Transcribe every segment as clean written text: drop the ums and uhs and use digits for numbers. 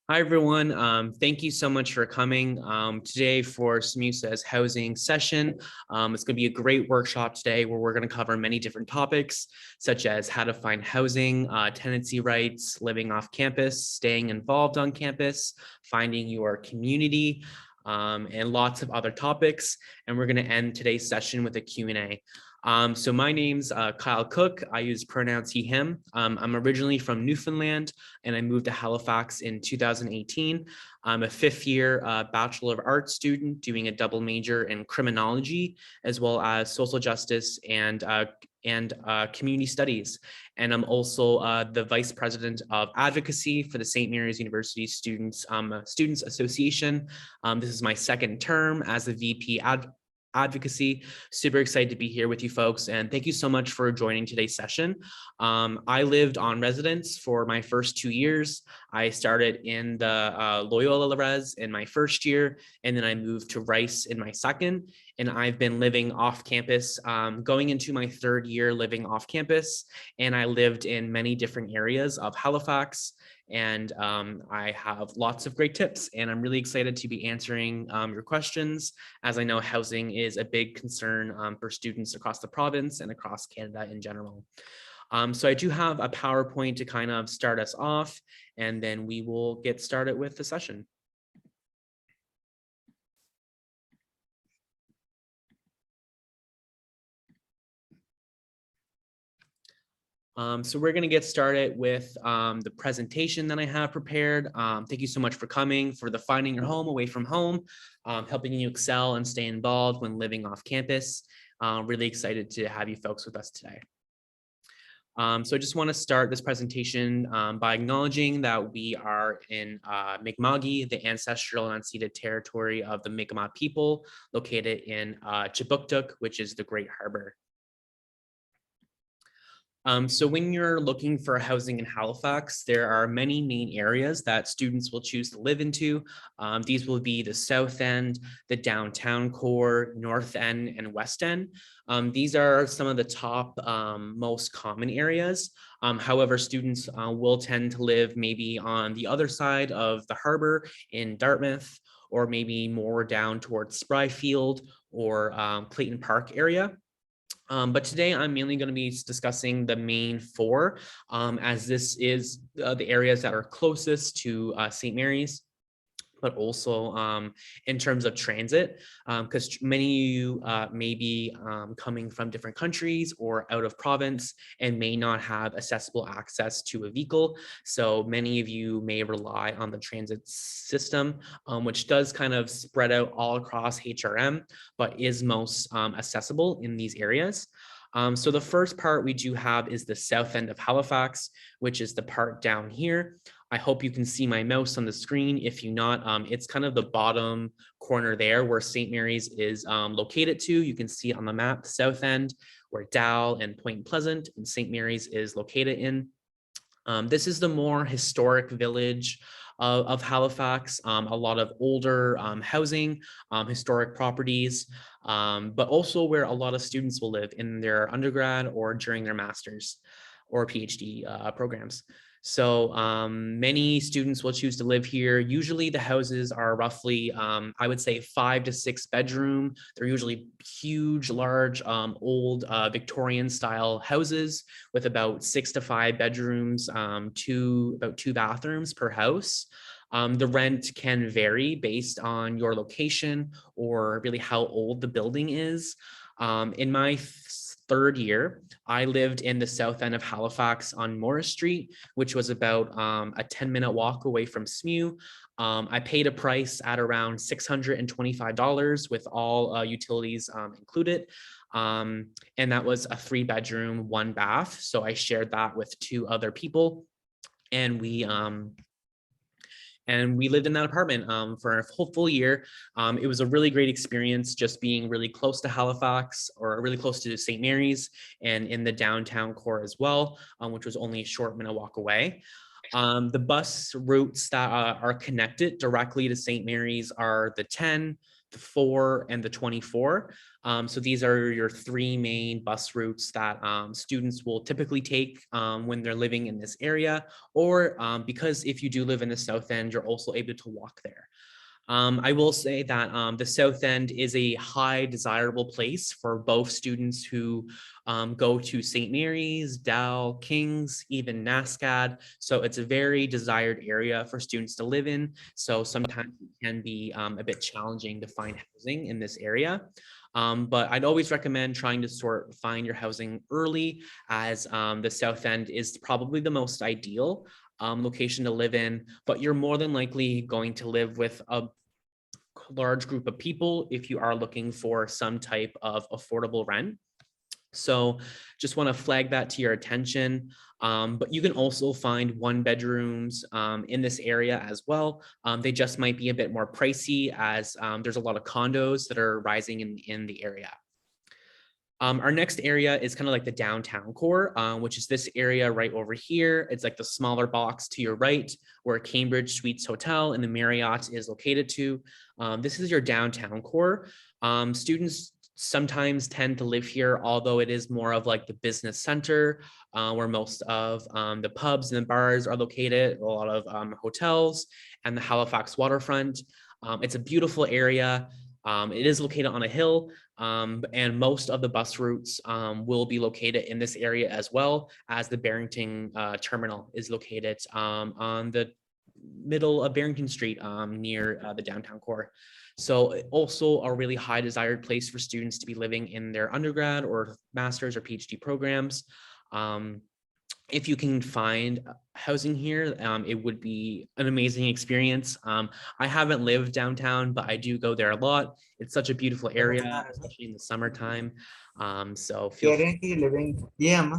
Hi, everyone. Thank you so much for coming today for SMUSA's housing session. It's going to be a great workshop today where we're going to cover many different topics, such as how to find housing, tenancy rights, living off campus, staying involved on campus, finding your community, and lots of other topics. And we're going to end today's session with a Q&A. So my name's Kyle Cook. I use pronouns he, him. I'm originally from Newfoundland and I moved to Halifax in 2018. I'm a fifth-year Bachelor of Arts student doing a double major in criminology, as well as social justice and community studies. And I'm also the vice president of advocacy for the St. Mary's University Students Association. This is my second term as the VP Advocacy. Super excited to be here with you folks, and thank you so much for joining today's session. I lived on residence for my first 2 years. I started in the Loyola Res in my first year, and then I moved to Rice in my second, and I've been living off campus, going into my third year living off campus, and I lived in many different areas of Halifax. And I have lots of great tips, and I'm really excited to be answering your questions, as I know housing is a big concern for students across the province and across Canada in general. So I do have a PowerPoint to kind of start us off, and then we will get started with the session. So we're going to get started with the presentation that I have prepared. Thank you so much for coming, for the finding your home away from home, helping you excel and stay involved when living off campus. Really excited to have you folks with us today. So I just want to start this presentation by acknowledging that we are in Mi'kma'ki, the ancestral and unceded territory of the Mi'kmaq people, located in Chibuktuk, which is the Great Harbor. So when you're looking for housing in Halifax, there are many main areas that students will choose to live into. These will be the South End, the downtown core, North End, and West End. These are some of the top most common areas. However, students will tend to live maybe on the other side of the harbor in Dartmouth, or maybe more down towards Spryfield or Clayton Park area. But today I'm mainly going to be discussing the main four, as this is the areas that are closest to St. Mary's, but also in terms of transit, because many of you may be coming from different countries or out of province and may not have accessible access to a vehicle. So many of you may rely on the transit system, which does kind of spread out all across HRM, but is most accessible in these areas. So the first part we do have is the south end of Halifax, which is the part down here. I hope you can see my mouse on the screen. If you not, it's kind of the bottom corner there where St. Mary's is located to. You can see on the map, the south end, where Dal and Point Pleasant and St. Mary's is located in. This is the more historic village of Halifax, a lot of older housing, historic properties, but also where a lot of students will live in their undergrad or during their master's or PhD programs. So many students will choose to live here. Usually the houses are roughly, I would say 5 to 6 bedroom. They're usually huge, large, old Victorian style houses with about 6 to 5 bedrooms, about 2 bathrooms per house. The rent can vary based on your location or really how old the building is. In my third year, I lived in the south end of Halifax on Morris Street, which was about a 10-minute walk away from SMU. I paid a price at around $625 with all utilities included. And that was a 3-bedroom, 1 bath. So I shared that with 2 other people. And we lived in that apartment for a full year. It was a really great experience, just being really close to Halifax, or really close to St. Mary's, and in the downtown core as well, which was only a short minute walk away. The bus routes that are connected directly to St. Mary's are the 10, the 4 and the 24. So these are your 3 main bus routes that students will typically take when they're living in this area, or because if you do live in the South End, you're also able to walk there. I will say that the South End is a high desirable place for both students who go to St. Mary's, Dal, King's, even NASCAD. So it's a very desired area for students to live in. So sometimes it can be a bit challenging to find housing in this area. But I'd always recommend trying to find your housing early, as the South End is probably the most ideal location to live in, but you're more than likely going to live with a large group of people if you are looking for some type of affordable rent. So just want to flag that to your attention. But you can also find 1-bedrooms in this area as well. They just might be a bit more pricey, as there's a lot of condos that are rising in the area. Our next area is kind of like the downtown core, which is this area right over here. It's like the smaller box to your right, where Cambridge Suites Hotel and the Marriott is located to. This is your downtown core. Students sometimes tend to live here, although it is more of like the business center, where most of the pubs and the bars are located, a lot of hotels, and the Halifax waterfront. It's a beautiful area. It is located on a hill, and most of the bus routes will be located in this area, as well as the Barrington terminal is located on the middle of Barrington Street near the downtown core. So also a really high desired place for students to be living in their undergrad or master's or PhD programs. If you can find housing here, it would be an amazing experience. I haven't lived downtown, but I do go there a lot. It's such a beautiful area, especially in the summertime. So feel Currently living, yeah.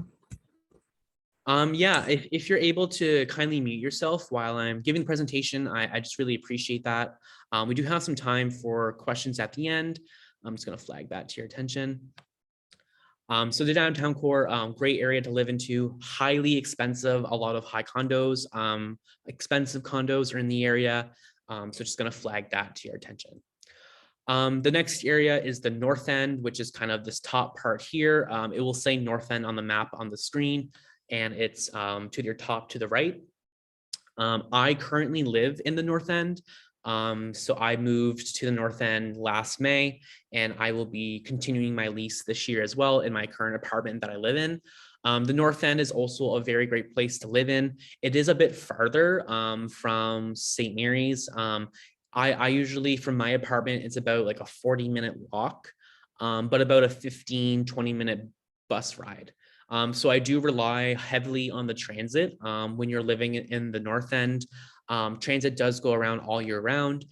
Yeah, if you're able to kindly mute yourself while I'm giving the presentation, I just really appreciate that. We do have some time for questions at the end. I'm just going to flag that to your attention. So the downtown core, great area to live into, highly expensive, a lot of high condos, expensive condos are in the area. So just going to flag that to your attention. The next area is the North End, which is kind of this top part here. It will say North End on the map on the screen, and it's to your top to the right. I currently live in the North End. So I moved to the North End last May, and I will be continuing my lease this year as well in my current apartment that I live in. The North End is also a very great place to live in. It is a bit farther from St. Mary's. I usually, from my apartment, it's about like a 40-minute walk, but about a 15-20-minute bus ride. So I do rely heavily on the transit when you're living in the North End. Transit does go around all year round.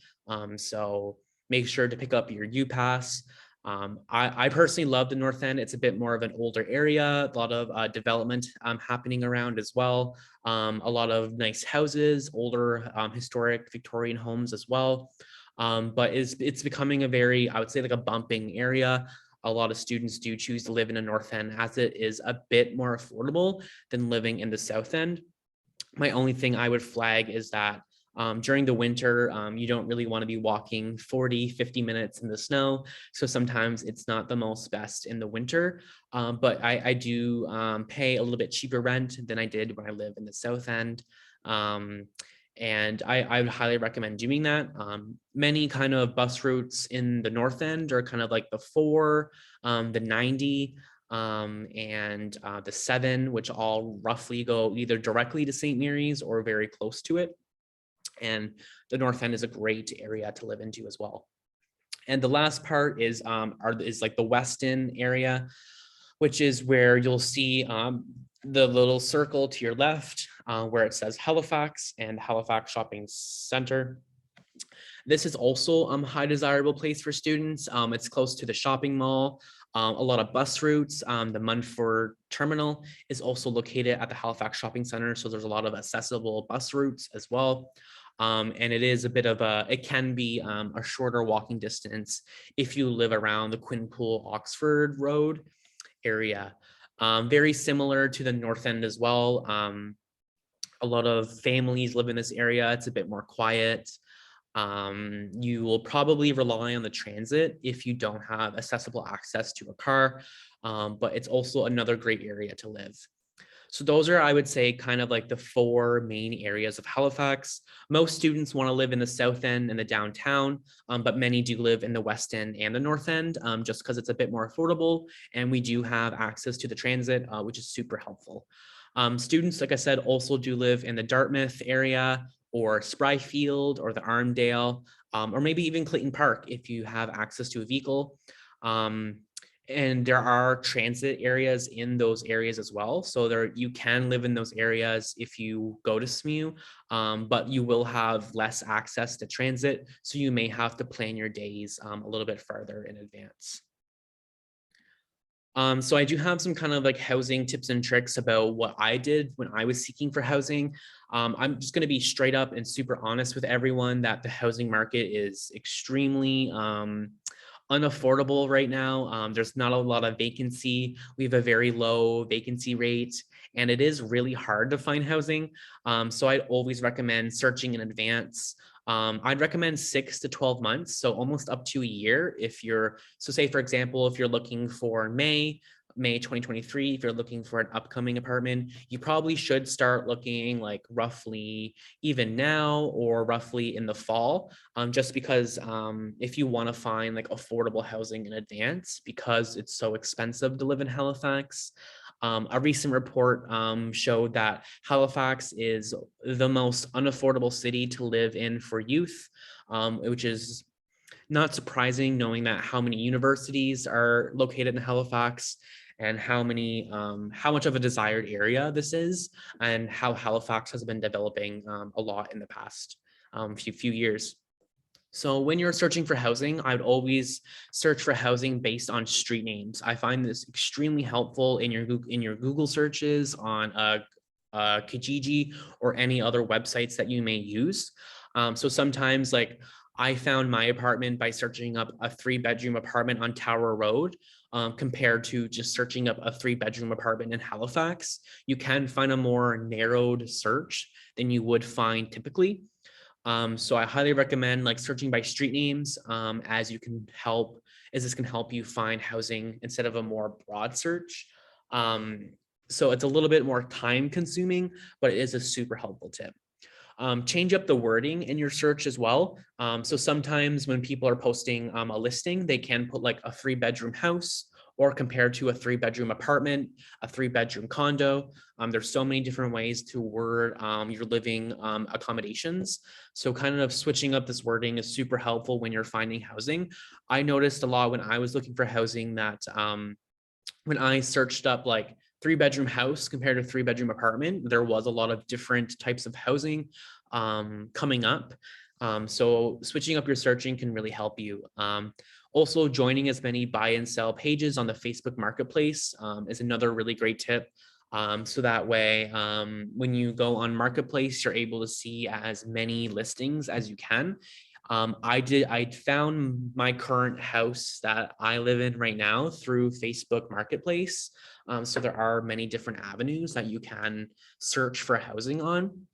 So make sure to pick up your U-Pass. I personally love the North End. It's a bit more of an older area, a lot of development happening around as well. A lot of nice houses, older historic Victorian homes as well. But it's becoming a very, I would say, like a bumping area. A lot of students do choose to live in a North End, as it is a bit more affordable than living in the South End. My only thing I would flag is that during the winter, you don't really want to be walking 40-50 minutes in the snow. So sometimes it's not the most best in the winter, but I do pay a little bit cheaper rent than I did when I lived in the South End. And I would highly recommend doing that. Many kind of bus routes in the North End are kind of like the 4, the 90, and the 7, which all roughly go either directly to St. Mary's or very close to it. And the North End is a great area to live into as well. And the last part is like the Weston area, which is where you'll see the little circle to your left where it says Halifax and Halifax Shopping Center. This is also a high desirable place for students. It's close to the shopping mall, a lot of bus routes. The Munford Terminal is also located at the Halifax Shopping Center, so there's a lot of accessible bus routes as well. And it is a bit of it can be a shorter walking distance if you live around the Quinpool Oxford Road area. Very similar to the North End as well. A lot of families live in this area. It's a bit more quiet. You will probably rely on the transit if you don't have accessible access to a car, but it's also another great area to live. So those are, I would say, kind of like the four main areas of Halifax. Most students want to live in the south end and the downtown, but many do live in the west end and the north end, just because it's a bit more affordable. And we do have access to the transit, which is super helpful. Students, like I said, also do live in the Dartmouth area or Spryfield or the Armdale, or maybe even Clayton Park if you have access to a vehicle. And there are transit areas in those areas as well. So there, you can live in those areas if you go to SMU, but you will have less access to transit. So you may have to plan your days a little bit further in advance. So I do have some kind of like housing tips and tricks about what I did when I was seeking for housing. I'm just going to be straight up and super honest with everyone that the housing market is extremely unaffordable right now. There's not a lot of vacancy. We have a very low vacancy rate, and it is really hard to find housing. So I'd always recommend searching in advance. I'd recommend 6 to 12 months, so almost up to a year. If you're, so say for example, if you're looking for May 2023, if you're looking for an upcoming apartment, you probably should start looking like roughly even now or roughly in the fall, just because if you want to find like affordable housing in advance, because it's so expensive to live in Halifax. A recent report showed that Halifax is the most unaffordable city to live in for youth, which is not surprising knowing that how many universities are located in Halifax and how much of a desired area this is, and how Halifax has been developing a lot in the past few years. So when you're searching for housing, I'd always search for housing based on street names. I find this extremely helpful in your Google searches on Kijiji or any other websites that you may use. So sometimes like I found my apartment by searching up a 3-bedroom apartment on Tower Road, compared to just searching up a 3-bedroom apartment in Halifax. You can find a more narrowed search than you would find typically. So I highly recommend like searching by street names, as this can help you find housing instead of a more broad search. So it's a little bit more time consuming, but it is a super helpful tip. Change up the wording in your search as well. So sometimes when people are posting a listing, they can put like a 3-bedroom house, or compared to a 3-bedroom apartment, a 3-bedroom condo. There's so many different ways to word your living accommodations. So kind of switching up this wording is super helpful when you're finding housing. I noticed a lot when I was looking for housing that when I searched up like 3-bedroom house compared to 3-bedroom apartment, there was a lot of different types of housing coming up. So switching up your searching can really help you. Also, joining as many buy and sell pages on the Facebook Marketplace is another really great tip. So that way, when you go on Marketplace, you're able to see as many listings as you can. I found my current house that I live in right now through Facebook Marketplace. So there are many different avenues that you can search for housing on.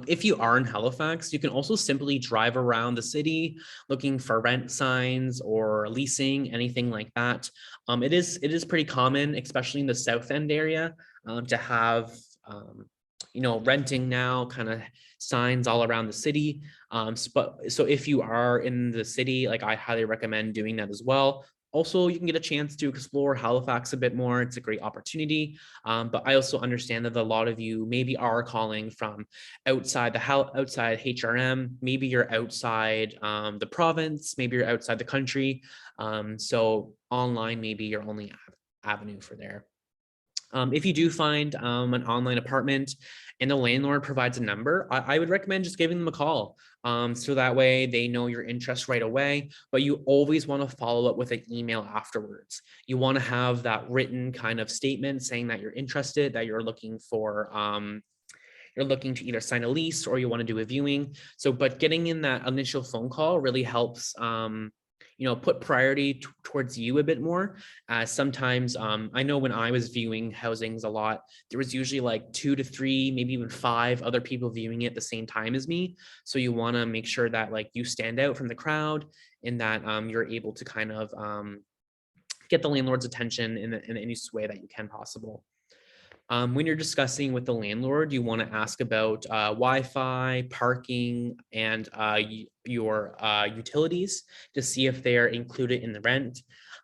If you are in Halifax, you can also simply drive around the city looking for rent signs or leasing, anything like that. It is pretty common, especially in the South End area, to have renting now kind of signs all around the city. So if you are in the city, like I highly recommend doing that as well. Also, you can get a chance to explore Halifax a bit more. It's a great opportunity. But I also understand that a lot of you maybe are calling from outside outside HRM. Maybe you're outside the province. Maybe you're outside the country. So online, maybe your only avenue for there. If you do find an online apartment and the landlord provides a number, I would recommend just giving them a call. So that way they know your interest right away, but you always want to follow up with an email afterwards. You want to have that written kind of statement saying that you're interested, that you're looking to either sign a lease or you want to do a viewing. So, but getting in that initial phone call really helps put priority towards you a bit more. Sometimes I know when I was viewing housings a lot, there was usually like 2 to 3, maybe even 5 other people viewing it at the same time as me. So you want to make sure that like you stand out from the crowd and that you're able to kind of get the landlord's attention in any way that you can possible. When you're discussing with the landlord, you want to ask about Wi-Fi, parking, and your utilities to see if they're included in the rent.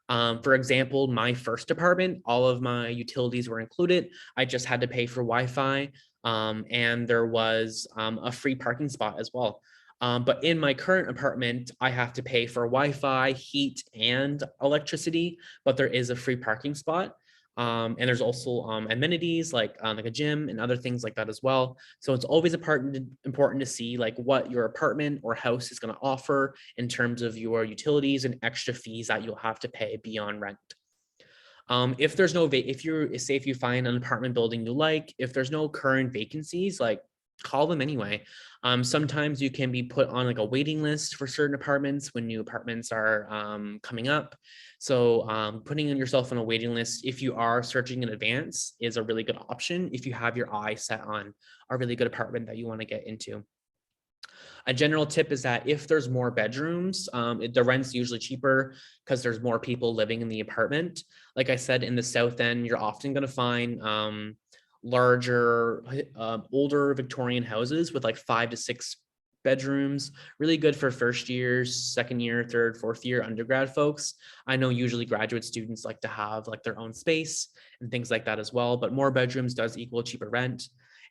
For example, my first apartment, all of my utilities were included. I just had to pay for Wi-Fi, and there was a free parking spot as well. But in my current apartment, I have to pay for Wi-Fi, heat, and electricity, but there is a free parking spot. And there's also amenities like a gym and other things like that as well. So it's always important to see like what your apartment or house is going to offer in terms of your utilities and extra fees that you'll have to pay beyond rent. If there's no, if you find an apartment building you like, if there's no current vacancies, like call them anyway. Sometimes you can be put on like a waiting list for certain apartments when new apartments are coming up. So putting yourself on a waiting list, if you are searching in advance, is a really good option if you have your eye set on a really good apartment that you want to get into. A general tip is that if there's more bedrooms, the rent's usually cheaper because there's more people living in the apartment. Like I said, in the South End, you're often going to find larger, older Victorian houses with like 5 to 6 bedrooms, really good for first years, second year, third, fourth year undergrad folks. I know usually graduate students like to have like their own space and things like that as well, but more bedrooms does equal cheaper rent.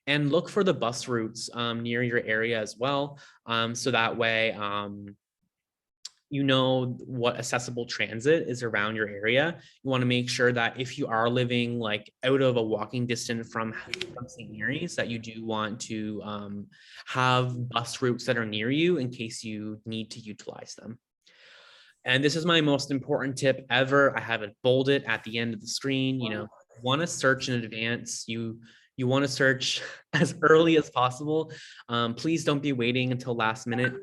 And look for the bus routes near your area as well. So that way, you know what accessible transit is around your area. You want to make sure that if you are living like out of a walking distance from St. Mary's, that you do want to have bus routes that are near you in case you need to utilize them. And this is my most important tip ever. I have it bolded at the end of the screen. Want to search in advance. You want to search as early as possible. Please don't be waiting until last minute.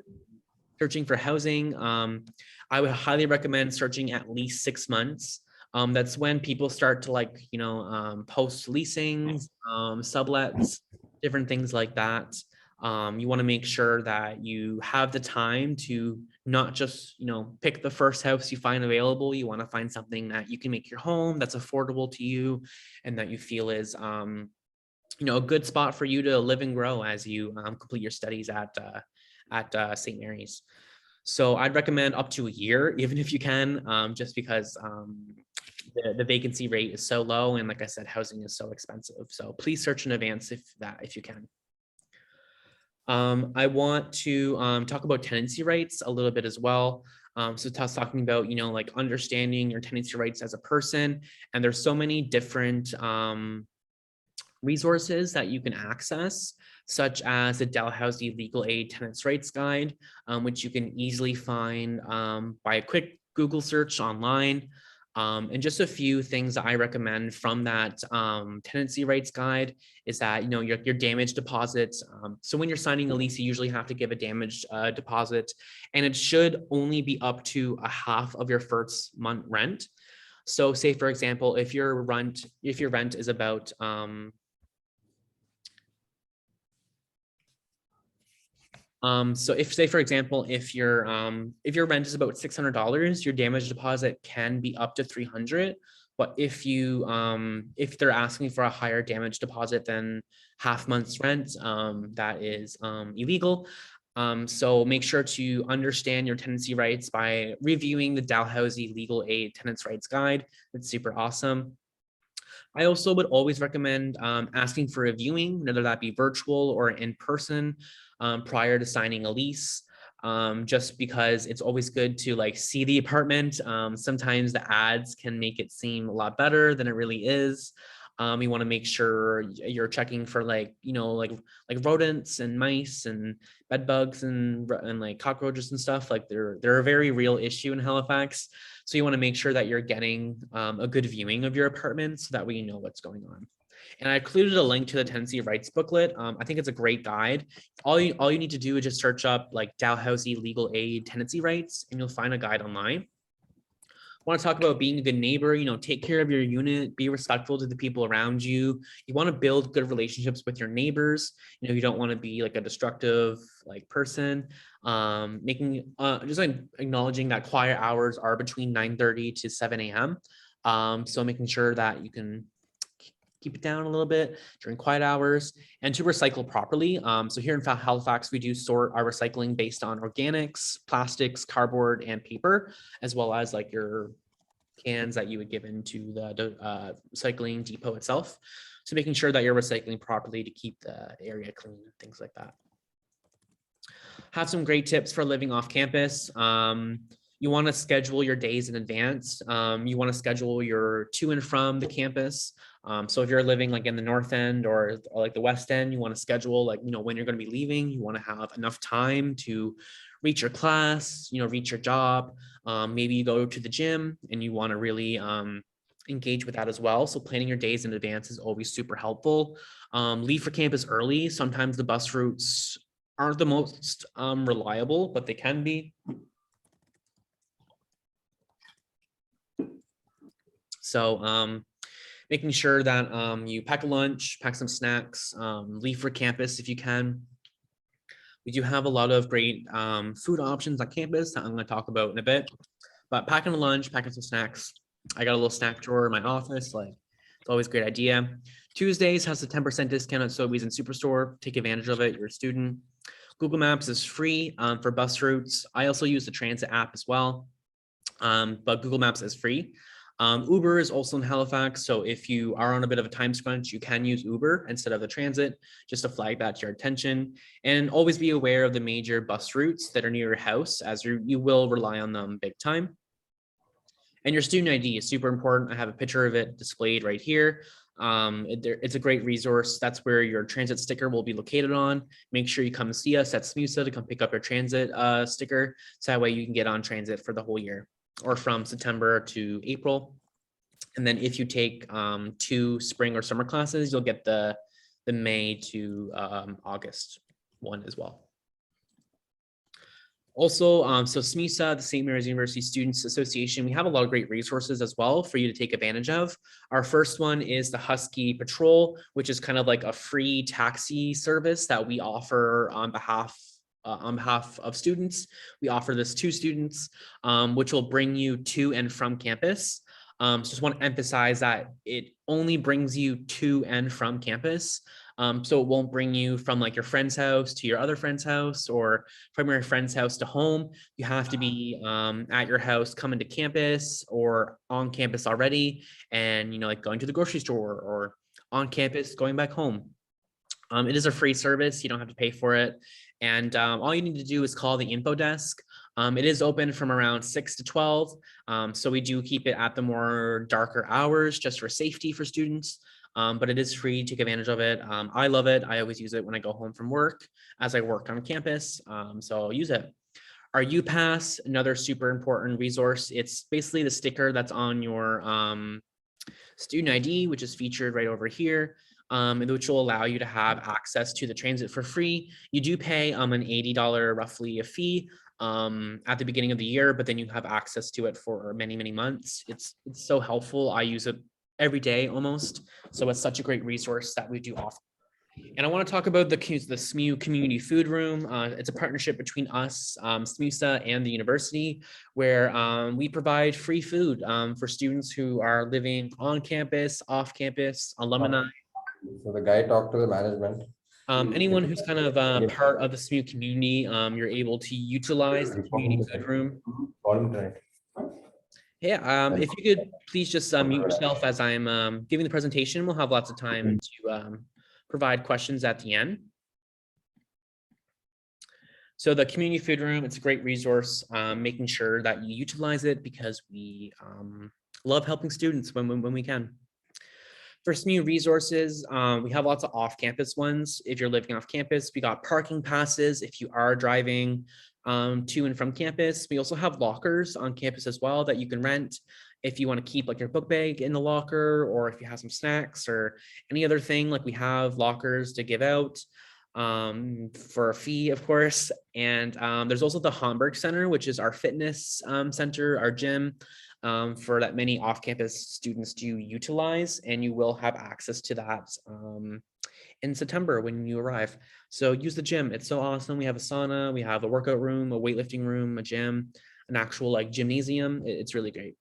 Searching for housing, I would highly recommend searching at least 6 months. That's when people start to post leasings, sublets, different things like that. You want to make sure that you have the time to not just, pick the first house you find available. You want to find something that you can make your home, that's affordable to you, and that you feel is, a good spot for you to live and grow as you complete your studies at St. Mary's. So I'd recommend up to a year, even if you can, just because the vacancy rate is so low. And like I said, housing is so expensive. So please search in advance if you can. I want to talk about tenancy rights a little bit as well. So talking about, like understanding your tenancy rights as a person. And there's so many different resources that you can access, such as the Dalhousie Legal Aid Tenants Rights Guide, which you can easily find by a quick Google search online. And just a few things that I recommend from that tenancy rights guide is that, your damage deposits. So when you're signing a lease, you usually have to give a damage deposit, and it should only be up to a half of your first month rent. So say, for example, if your rent is about so if, say, for example, if your rent is about $600, your damage deposit can be up to $300. But if they're asking for a higher damage deposit than half month's rent, that is illegal. So make sure to understand your tenancy rights by reviewing the Dalhousie Legal Aid Tenants Rights Guide. It's super awesome. I also would always recommend asking for a viewing, whether that be virtual or in person, prior to signing a lease, just because it's always good to see the apartment. Sometimes the ads can make it seem a lot better than it really is. You want to make sure you're checking for like rodents and mice and bed bugs and like cockroaches and stuff. Like they're a very real issue in Halifax. So you want to make sure that you're getting a good viewing of your apartment so that way you know what's going on. And I included a link to the Tenancy Rights booklet. I think it's a great guide. All you need to do is just search up like Dalhousie Legal Aid Tenancy Rights, and you'll find a guide online. Want to talk about being a good neighbor, take care of your unit, be respectful to the people around you. You want to build good relationships with your neighbors. You don't want to be like a destructive person. Just like acknowledging that quiet hours are between 9:30 to 7 a.m. So making sure that you can keep it down a little bit during quiet hours, and to recycle properly. So here in Halifax, we do sort our recycling based on organics, plastics, cardboard, and paper, as well as like your cans that you would give into the recycling depot itself. So making sure that you're recycling properly to keep the area clean and things like that. Have some great tips for living off campus. You want to schedule your days in advance. You want to schedule your to and from the campus. So if you're living like in the north end or like the west end, you want to schedule like, when you're going to be leaving. You want to have enough time to reach your class, reach your job. Maybe you go to the gym and you want to really engage with that as well. So planning your days in advance is always super helpful. Leave for campus early. Sometimes the bus routes aren't the most reliable, but they can be. So making sure that you pack a lunch, pack some snacks, leave for campus if you can. We do have a lot of great food options on campus that I'm going to talk about in a bit. But packing a lunch, packing some snacks. I got a little snack drawer in my office. It's always a great idea. Tuesdays has a 10% discount at Sobeys and Superstore. Take advantage of it. You're a student. Google Maps is free for bus routes. I also use the transit app as well, but Google Maps is free. Uber is also in Halifax, so if you are on a bit of a time crunch, you can use Uber instead of the transit, just to flag that to your attention. And always be aware of the major bus routes that are near your house, as you will rely on them big time. And your student ID is super important. I have a picture of it displayed right here. It's a great resource. That's where your transit sticker will be located on. Make sure you come see us at SMUSA to come pick up your transit sticker, so that way you can get on transit for the whole year, or from September to April. And then if you take 2 spring or summer classes, you'll get the May to August one as well. Also, so SMUSA, the St. Mary's University Students Association, we have a lot of great resources as well for you to take advantage of. Our first one is the Husky Patrol, which is kind of like a free taxi service that we offer on behalf of students. We offer this to students, which will bring you to and from campus. So just want to emphasize that it only brings you to and from campus. So it won't bring you from like your friend's house to your other friend's house, or from your friend's house to home. You have to be at your house coming to campus, or on campus already, and like going to the grocery store, or on campus going back home. It is a free service. You don't have to pay for it. And all you need to do is call the info desk. It is open from around 6 to 12. So we do keep it at the more darker hours just for safety for students. But it is free. Take advantage of it. I love it. I always use it when I go home from work, as I work on campus. So I'll use it. Our UPass, another super important resource. It's basically the sticker that's on your student ID, which is featured right over here, which will allow you to have access to the transit for free. You do pay an $80 roughly a fee at the beginning of the year, but then you have access to it for many, many months. It's so helpful. I use it every day almost. So it's such a great resource that we do offer. And I want to talk about the SMU Community Food Room. It's a partnership between us, SMUSA, and the university, where we provide free food for students who are living on campus, off campus, alumni. So the guy talked to the management. Anyone who's kind of part of the SMU community, you're able to utilize the community food room. Yeah, if you could please just mute yourself as I'm giving the presentation. We'll have lots of time to provide questions at the end. So the community food room, it's a great resource, making sure that you utilize it, because we love helping students when we can. For SMU resources, we have lots of off-campus ones. If you're living off campus, we got parking passes if you are driving to and from campus. We also have lockers on campus as well that you can rent. if you want to keep like your book bag in the locker, or if you have some snacks or any other thing, like we have lockers to give out for a fee, of course. And there's also the Homburg Center, which is our fitness center, our gym, for that many off-campus students to utilize, and you will have access to that in September when you arrive. So use the gym. It's so awesome. We have a sauna, we have a workout room, a weightlifting room, a gym, an actual like gymnasium. It's really great.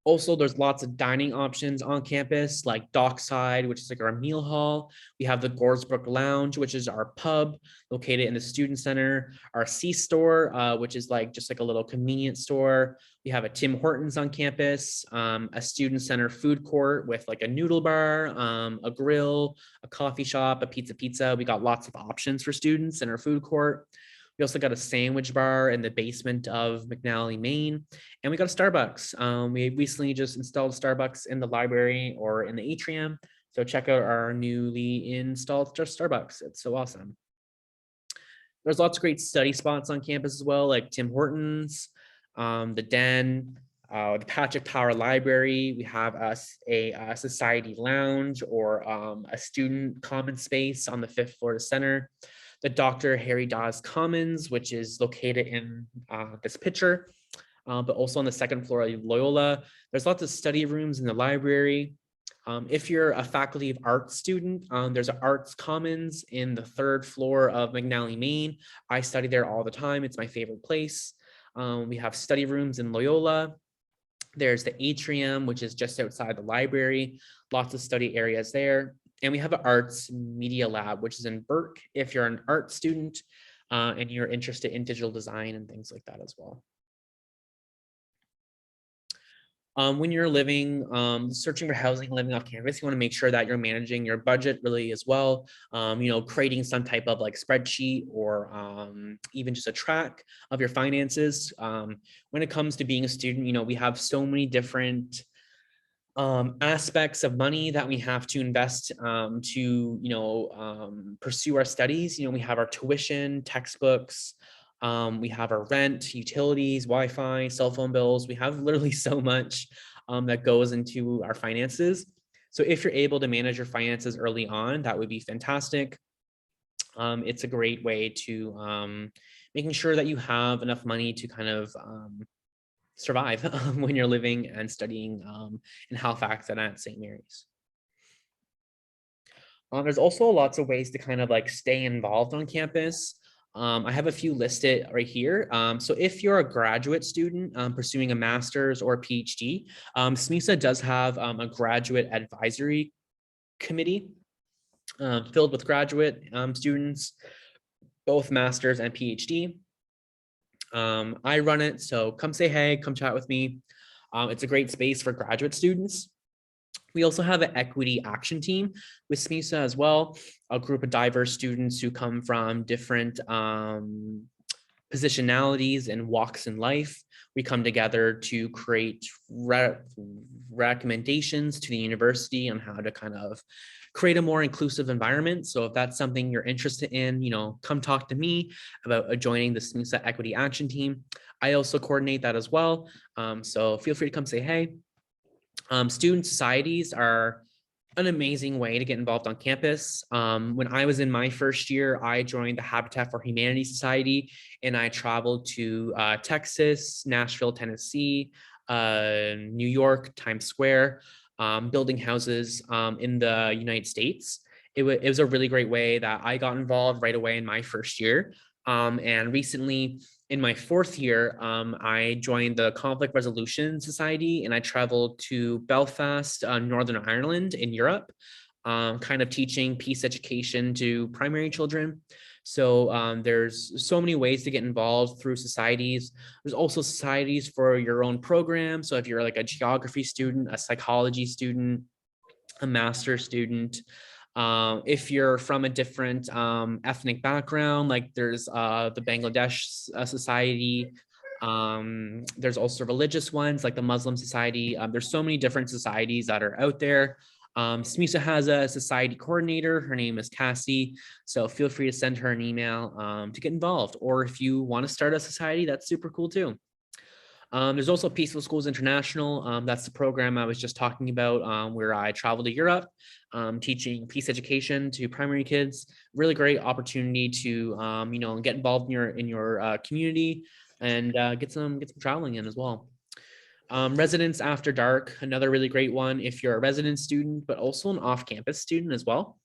Also, there's lots of dining options on campus, like Dockside, which is like our meal hall. We have the Goresbrook Lounge, which is our pub located in the student center. Our C-store, which is like just like a little convenience store. We have a Tim Hortons on campus, a student center food court with like a noodle bar, a grill, a coffee shop, a pizza. We got lots of options for students in our food court. We also got a sandwich bar in the basement of McNally, Maine, and we got a Starbucks. We recently just installed Starbucks in the library or in the atrium. So check out our newly installed Starbucks. It's so awesome. There's lots of great study spots on campus as well, like Tim Hortons, the Den, the Patrick Power Library. We have a society lounge or a student common space on the 5th floor of the center. The Dr. Harry Dawes Commons, which is located in this picture, but also on the 2nd floor of Loyola. There's lots of study rooms in the library. If you're a faculty of arts student, there's an arts commons in the 3rd floor of McNally, Maine. I study there all the time. It's my favorite place. We have study rooms in Loyola. There's the atrium, which is just outside the library. Lots of study areas there. And we have an arts media lab, which is in Burke if you're an art student and you're interested in digital design and things like that as well. When you're living, searching for housing, living off campus, you want to make sure that you're managing your budget really as well. Creating some type of like spreadsheet or even just a track of your finances. When it comes to being a student, we have so many different aspects of money that we have to invest to pursue our studies. We have our tuition, textbooks, we have our rent, utilities, Wi-Fi, cell phone bills. We have literally so much that goes into our finances. So if you're able to manage your finances early on, that would be fantastic. It's a great way to making sure that you have enough money to kind of survive when you're living and studying in Halifax and at St. Mary's. There's also lots of ways to kind of like stay involved on campus. I have a few listed right here. So if you're a graduate student pursuing a master's or a PhD, SMUSA does have a graduate advisory committee filled with graduate students, both master's and PhD. I run it, so come say hey, come chat with me. It's a great space for graduate students. We also have an equity action team with SMUSA as well, a group of diverse students who come from different positionalities and walks in life. We come together to create recommendations to the university on how to kind of create a more inclusive environment. So if that's something you're interested in, come talk to me about joining the SMUSA Equity Action Team. I also coordinate that as well. So feel free to come say hey. Student societies are an amazing way to get involved on campus. When I was in my first year, I joined the Habitat for Humanity Society, and I traveled to Texas, Nashville, Tennessee, New York, Times Square, building houses in the United States. It was a really great way that I got involved right away in my first year. And recently, in my 4th year, I joined the Conflict Resolution Society, and I traveled to Belfast, Northern Ireland in Europe, kind of teaching peace education to primary children. So there's so many ways to get involved through societies. There's also societies for your own program. So if you're like a geography student, a psychology student, a master's student, if you're from a different ethnic background, like there's the Bangladesh Society, there's also religious ones like the Muslim Society. There's so many different societies that are out there. SMUSA has a society coordinator. Her name is Cassie. So feel free to send her an email to get involved. Or if you want to start a society, that's super cool too. There's also Peaceful Schools International. That's the program I was just talking about, where I travel to Europe, teaching peace education to primary kids. Really great opportunity to get involved in your community and get some traveling in as well. Residence After Dark, another really great one if you're a resident student, but also an off-campus student as well.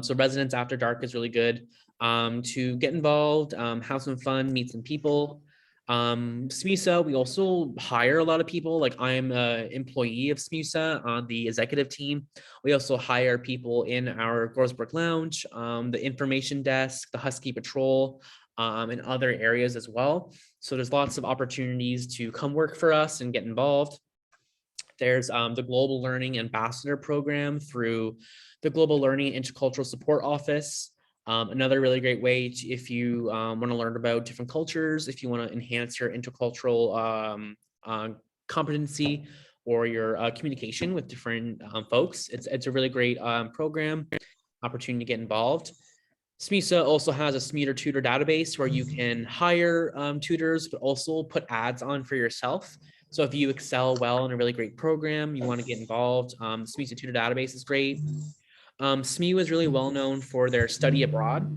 So Residence After Dark is really good to get involved, have some fun, meet some people. SMUSA, we also hire a lot of people. Like I'm an employee of SMUSA on the executive team. We also hire people in our Groesbrook Lounge, the information desk, the Husky Patrol, and other areas as well. So there's lots of opportunities to come work for us and get involved. There's the Global Learning Ambassador Program through the Global Learning Intercultural Support Office. Another really great way if you want to learn about different cultures, if you want to enhance your intercultural competency or your communication with different folks. It's a really great program, opportunity to get involved. SMUSA also has a SMUTer tutor database where you can hire tutors, but also put ads on for yourself. So if you excel well in a really great program, you want to get involved, SMUSA tutor database is great. SMU is really well known for their study abroad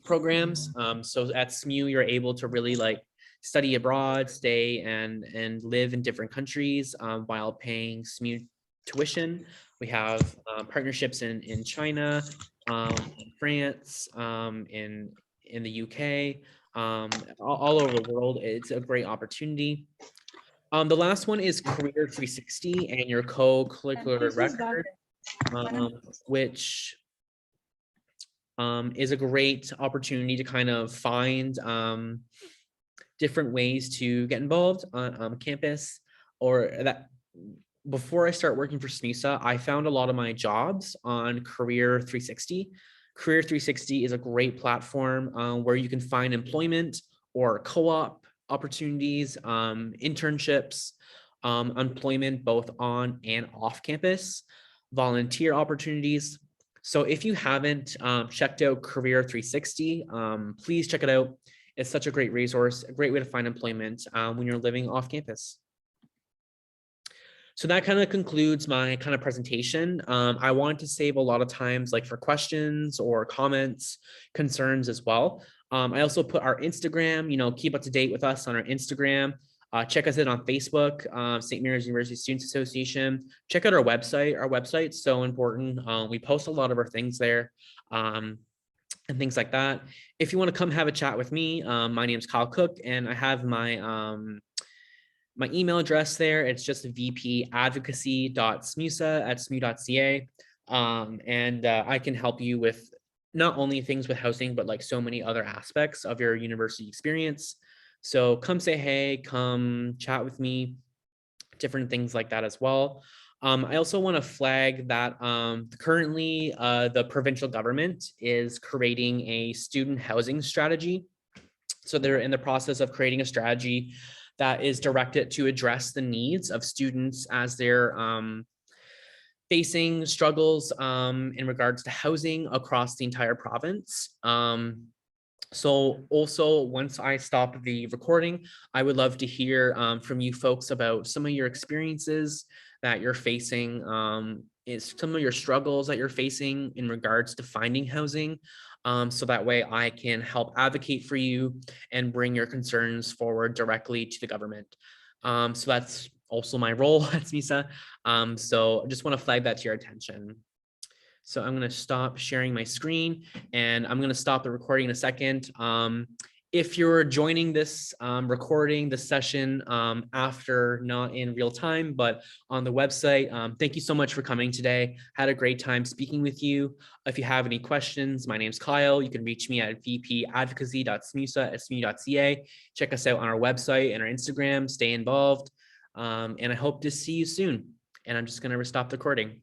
programs. So at SMU, you're able to really like study abroad, stay and live in different countries while paying SMU tuition. We have partnerships in China, in France, in the UK, all over the world. It's a great opportunity. The last one is Career 360 and your co-curricular record, which is a great opportunity to kind of find different ways to get involved on campus. Or that before I start working for SMUSA, I found a lot of my jobs on Career 360. Career 360 is a great platform where you can find employment or co-op opportunities, internships, employment both on and off campus, volunteer opportunities. So if you haven't checked out Career 360, please check it out. It's such a great resource, a great way to find employment when you're living off campus. So that kind of concludes my kind of presentation. I wanted to save a lot of times like for questions or comments, concerns as well. I also put our Instagram, keep up to date with us on our Instagram. Check us out on Facebook, St. Mary's University Students Association. Check out our website. Our website's so important. We post a lot of our things there and things like that. If you want to come have a chat with me, my name is Kyle Cook and I have my email address there. It's just vpadvocacy.smusa@smu.ca. And I can help you with not only things with housing, but like so many other aspects of your university experience. So come say hey, come chat with me, different things like that as well. I also want to flag that currently the provincial government is creating a student housing strategy. So they're in the process of creating a strategy that is directed to address the needs of students as they're facing struggles in regards to housing across the entire province. So also, once I stop the recording, I would love to hear from you folks about some of your experiences that you're facing, is some of your struggles that you're facing in regards to finding housing. So that way I can help advocate for you and bring your concerns forward directly to the government. So that's also my role at SMUSA. So I just want to flag that to your attention. So I'm going to stop sharing my screen and I'm going to stop the recording in a second. If you're joining this recording, this session after, not in real time, but on the website, thank you so much for coming today. Had a great time speaking with you. If you have any questions, my name's Kyle. You can reach me at vpadvocacy.smusa@smu.ca. Check us out on our website and our Instagram. Stay involved. And I hope to see you soon. And I'm just going to stop the recording.